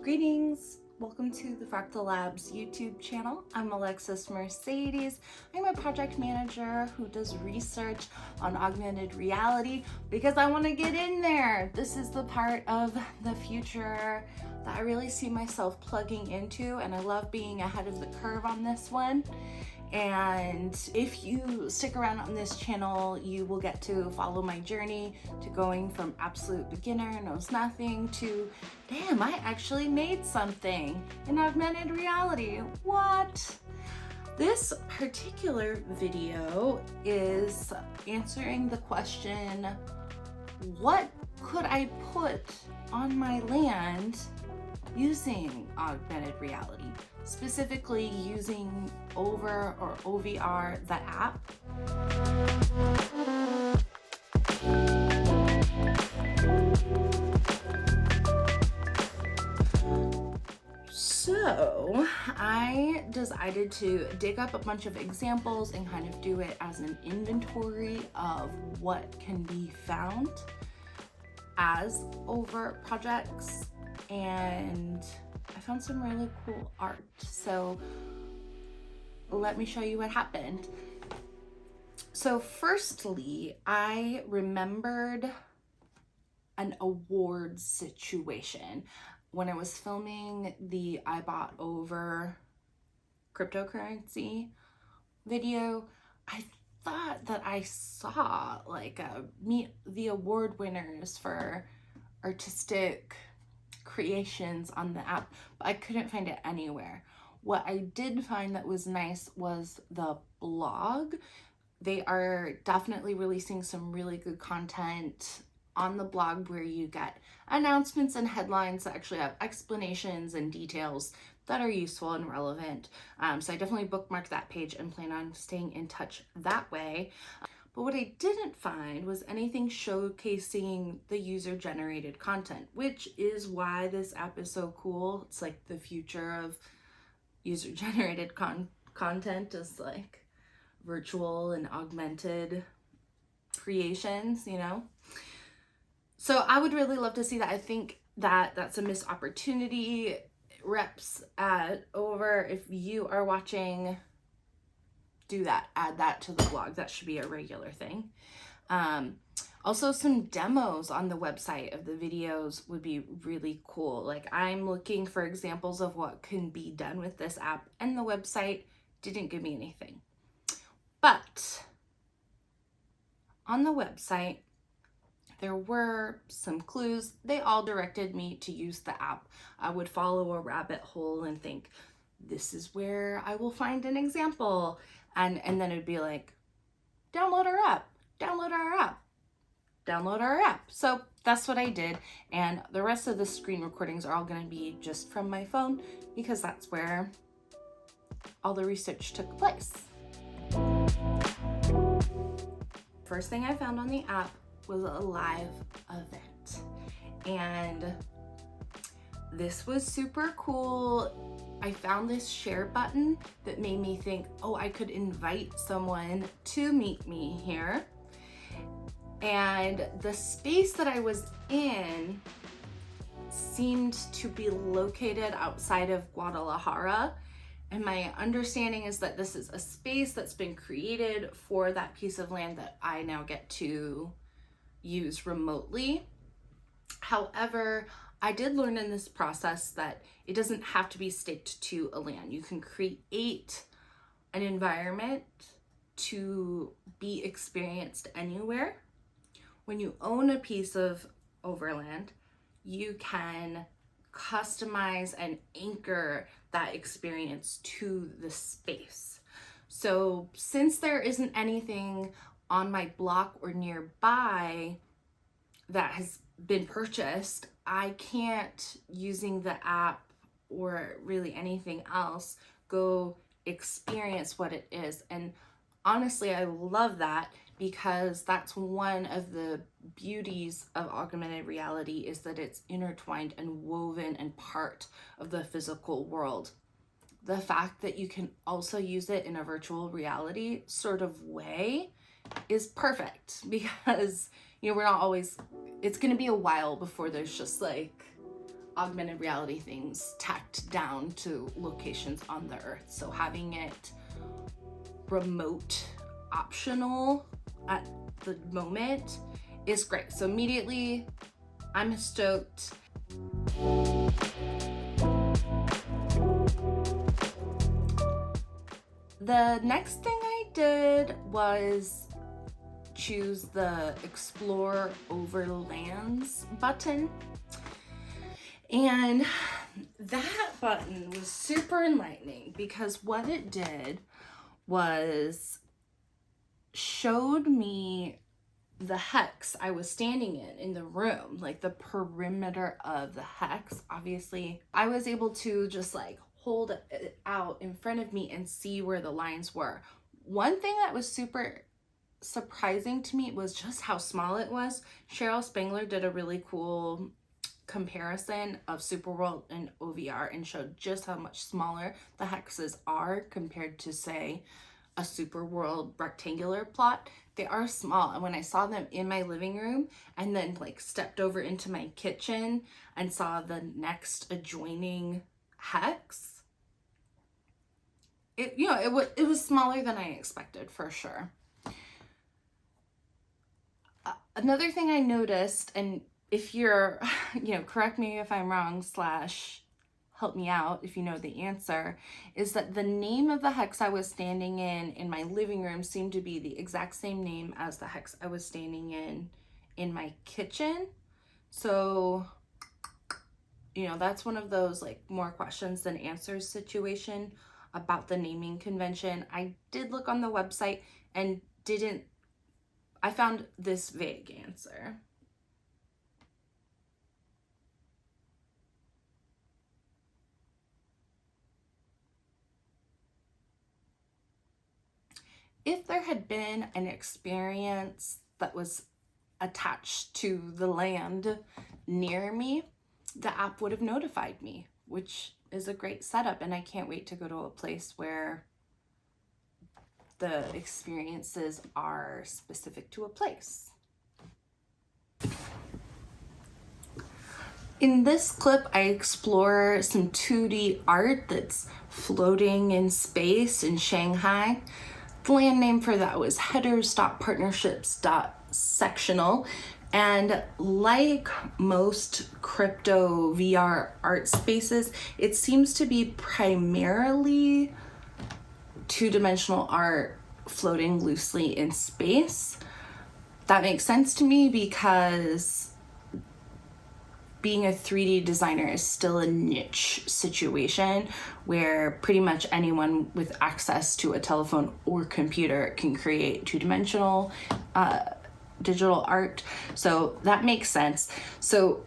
Greetings! Welcome to the Fractal Labs YouTube channel. I'm Alexis Mercedes. I'm a project manager who does research on augmented reality because I want to get in there. This is the part of the future that I really see myself plugging into, and I love being ahead of the curve on this one. And if you stick around on this channel, you will get to follow my journey to going from absolute beginner, knows nothing, to damn, I actually made something in augmented reality. What? This particular video is answering the question, what could I put on my land using augmented reality? Specifically using OVR, the app. So I decided to dig up a bunch of examples and kind of do it as an inventory of what can be found as over projects, and I found some really cool art. So let me show you what happened. So firstly, I remembered an award situation. When I was filming the I bought over cryptocurrency video, I thought that I saw like meet the award winners for artistic creations on the app, but I couldn't find it anywhere. What I did find that was nice was the blog. They are definitely releasing some really good content on the blog where you get announcements and headlines that actually have explanations and details that are useful and relevant. So I definitely bookmarked that page and plan on staying in touch that way. But what I didn't find was anything showcasing the user-generated content, which is why this app is so cool. It's like the future of user-generated content is like virtual and augmented creations, you know? So I would really love to see that. I think that that's a missed opportunity. Reps at over, if you are watching, do that, add that to the blog. That should be a regular thing. Also, some demos on the website of the videos would be really cool. Like, I'm looking for examples of what can be done with this app, and the website didn't give me anything. But on the website, there were some clues. They all directed me to use the app. I would follow a rabbit hole and think, this is where I will find an example. And then it'd be like, download our app, download our app, download our app. So that's what I did. And the rest of the screen recordings are all going to be just from my phone because that's where all the research took place. First thing I found on the app was a live event. And this was super cool. I found this share button that made me think, oh, I could invite someone to meet me here. And the space that I was in seemed to be located outside of Guadalajara. And my understanding is that this is a space that's been created for that piece of land that I now get to use remotely. However, I did learn in this process that it doesn't have to be staked to a land. You can create an environment to be experienced anywhere. When you own a piece of overland, you can customize and anchor that experience to the space. So since there isn't anything on my block or nearby that has been purchased, I can't, using the app or really anything else, go experience what it is. And honestly, I love that because that's one of the beauties of augmented reality, is that it's intertwined and woven and part of the physical world. The fact that you can also use it in a virtual reality sort of way is perfect because, you know, we're not always, it's going to be a while before there's just like augmented reality things tacked down to locations on the earth. So having it remote optional at the moment is great. So immediately I'm stoked. The next thing I did was choose the Explore Overlands button. And that button was super enlightening because what it did was showed me the hex I was standing in the room, like the perimeter of the hex. Obviously, I was able to just like hold it out in front of me and see where the lines were. One thing that was super surprising to me was just how small it was. Cheryl Spangler did a really cool comparison of Superworld and OVR and showed just how much smaller the hexes are compared to, say, a Superworld rectangular plot. They are small, and when I saw them in my living room and then like stepped over into my kitchen and saw the next adjoining hex, it was smaller than I expected for sure. Another thing I noticed, and if you're, correct me if I'm wrong / help me out if you know the answer, is that the name of the hex I was standing in my living room seemed to be the exact same name as the hex I was standing in my kitchen. So, that's one of those like more questions than answers situation about the naming convention. I did look on the website and I found this vague answer. If there had been an experience that was attached to the land near me, the app would have notified me, which is a great setup, and I can't wait to go to a place where the experiences are specific to a place. In this clip, I explore some 2D art that's floating in space in Shanghai. The land name for that was headers.partnerships.sectional. And like most crypto VR art spaces, it seems to be primarily two-dimensional art floating loosely in space. That makes sense to me because being a 3D designer is still a niche situation where pretty much anyone with access to a telephone or computer can create two-dimensional digital art. So that makes sense. So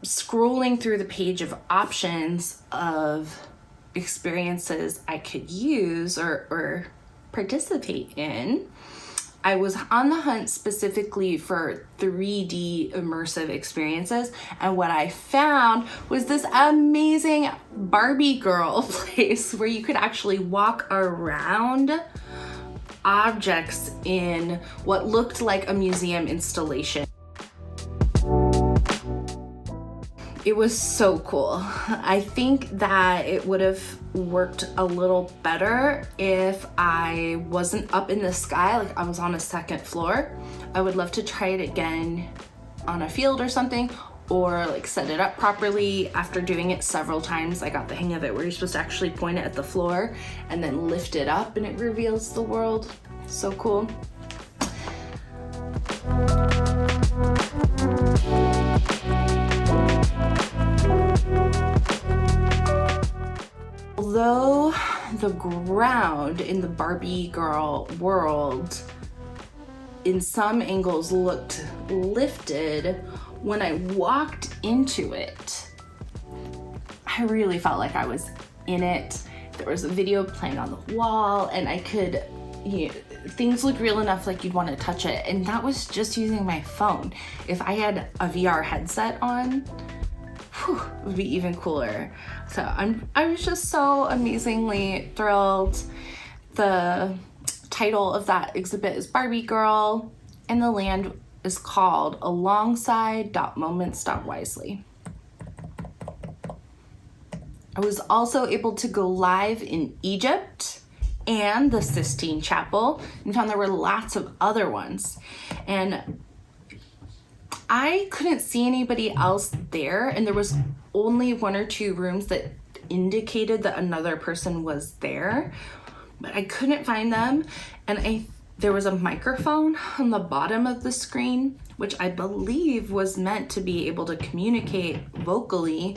scrolling through the page of options of experiences I could use or participate in, I was on the hunt specifically for 3D immersive experiences, and what I found was this amazing Barbie girl place where you could actually walk around objects in what looked like a museum installation. It was so cool. I think that it would have worked a little better if I wasn't up in the sky, like I was on a second floor. I would love to try it again on a field or something, or like set it up properly. After doing it several times, I got the hang of it where you're supposed to actually point it at the floor and then lift it up and it reveals the world. So cool. Although the ground in the Barbie girl world in some angles looked lifted, when I walked into it, I really felt like I was in it. There was a video playing on the wall and I could, things look real enough like you'd want to touch it. And that was just using my phone. If I had a VR headset on, it would be even cooler. So I was just so amazingly thrilled. The title of that exhibit is Barbie Girl, and the land is called alongside.moments.wisely. I was also able to go live in Egypt and the Sistine Chapel, and found there were lots of other ones. And I couldn't see anybody else there, and there was only 1 or 2 rooms that indicated that another person was there, but I couldn't find them. And there was a microphone on the bottom of the screen, which I believe was meant to be able to communicate vocally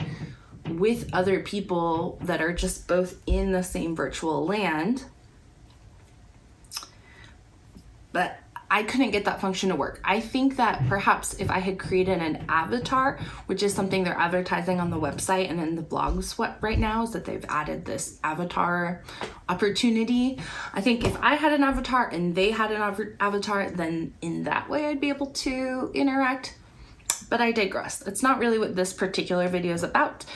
with other people that are just both in the same virtual land. But I couldn't get that function to work. I think that perhaps if I had created an avatar, which is something they're advertising on the website and in the blogs right now, is that they've added this avatar opportunity. I think if I had an avatar and they had an avatar, then in that way I'd be able to interact. But I digress. It's not really what this particular video is about.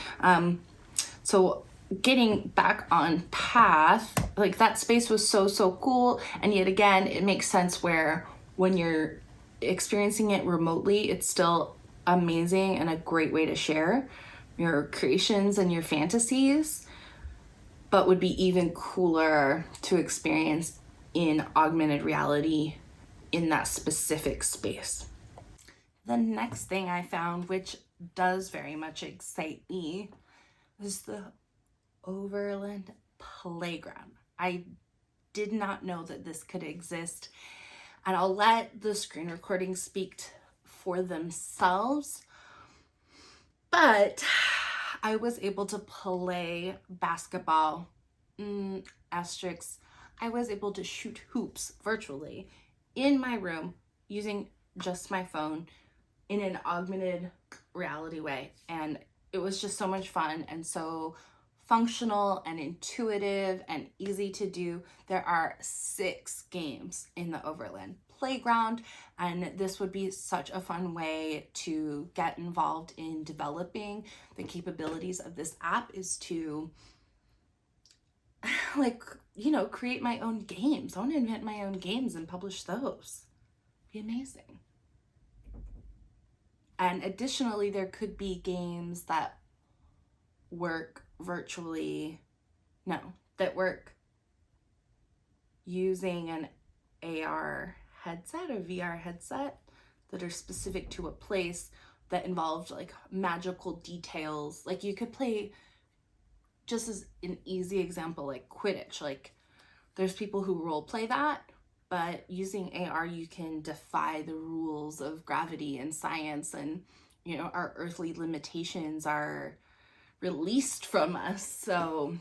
So getting back on path, like that space was so cool. And yet again, it makes sense where when you're experiencing it remotely, it's still amazing and a great way to share your creations and your fantasies, but would be even cooler to experience in augmented reality in that specific space. The next thing I found, which does very much excite me, is the Overland Playground. I did not know that this could exist, and I'll let the screen recordings speak for themselves, but I was able to play basketball, asterisks, I was able to shoot hoops virtually in my room using just my phone in an augmented reality way. And it was just so much fun and so functional and intuitive and easy to do. There are 6 games in the Overland Playground, and this would be such a fun way to get involved in developing the capabilities of this app, is to create my own games. I want to invent my own games and publish those. Be amazing. And additionally, there could be games that work virtually, that work using an AR headset or VR headset that are specific to a place, that involved like magical details. Like you could play, just as an easy example, like Quidditch. Like there's people who role play that, but using AR, you can defy the rules of gravity and science, and our earthly limitations are released from us. So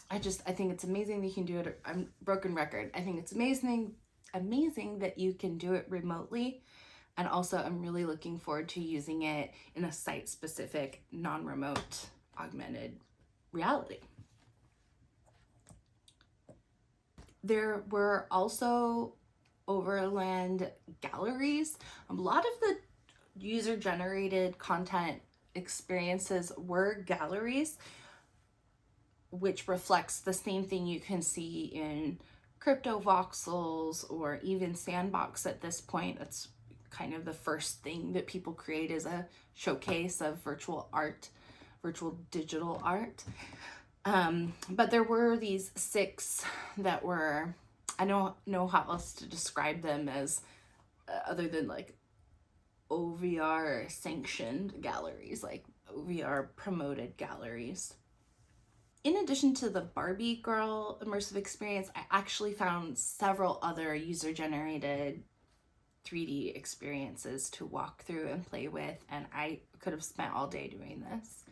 I think it's amazing that you can do it. I'm broken record. I think it's amazing that you can do it remotely. And also I'm really looking forward to using it in a site-specific, non-remote augmented reality. There were also Overland galleries. A lot of the user-generated content experiences were galleries, which reflects the same thing you can see in crypto voxels or even Sandbox at this point. That's kind of the first thing that people create, is a showcase of virtual digital art. But there were these 6 that were, I don't know how else to describe them as other than like OVR sanctioned galleries, like OVR promoted galleries. In addition to the Barbie girl immersive experience, I actually found several other user-generated 3D experiences to walk through and play with, and I could have spent all day doing this.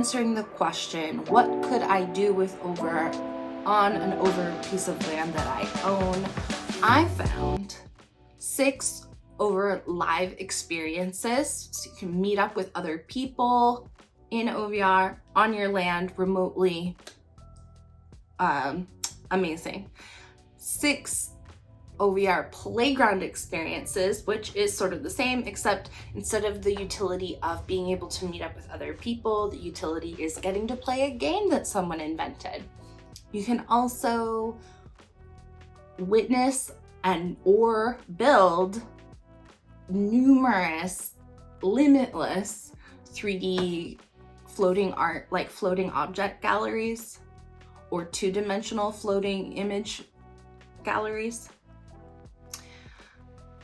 answering the question, what could I do with on an over piece of land that I own, I found 6 over live experiences. So you can meet up with other people in OVR on your land remotely. Amazing. 6 OVR playground experiences, which is sort of the same, except instead of the utility of being able to meet up with other people, the utility is getting to play a game that someone invented. You can also witness or build numerous, limitless 3D floating art, like floating object galleries or 2-dimensional floating image galleries.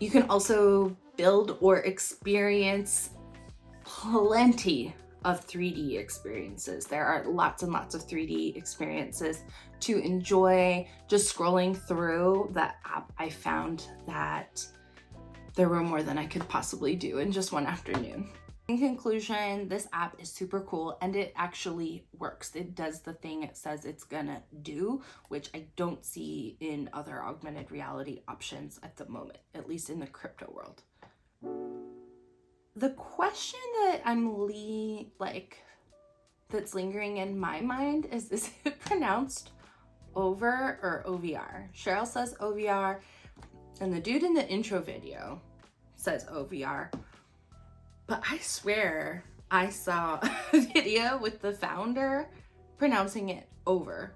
You can also build or experience plenty of 3D experiences. There are lots and lots of 3D experiences to enjoy. Just scrolling through the app, I found that there were more than I could possibly do in just one afternoon. In conclusion, this app is super cool and it actually works. It does the thing it says it's gonna do, which I don't see in other augmented reality options at the moment, at least in the crypto world. The question that that's lingering in my mind is it pronounced over or OVR? Cheryl says OVR, and the dude in the intro video says OVR. But I swear I saw a video with the founder pronouncing it over.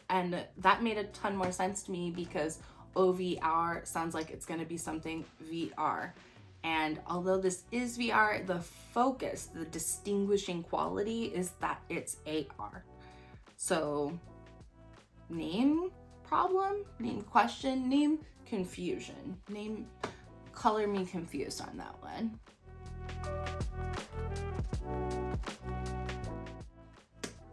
And that made a ton more sense to me because OVR sounds like it's gonna be something VR. And although this is VR, the focus, the distinguishing quality is that it's AR. So name problem, name question, name confusion, color me confused on that one.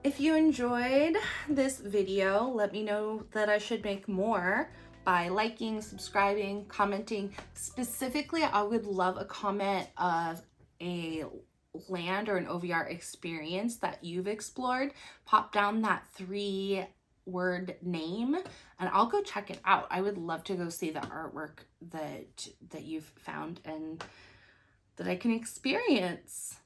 If you enjoyed this video, let me know that I should make more by liking, subscribing, commenting. Specifically, I would love a comment of a land or an OVR experience that you've explored. Pop down that 3-word name and I'll go check it out. I would love to go see the artwork that you've found and that I can experience.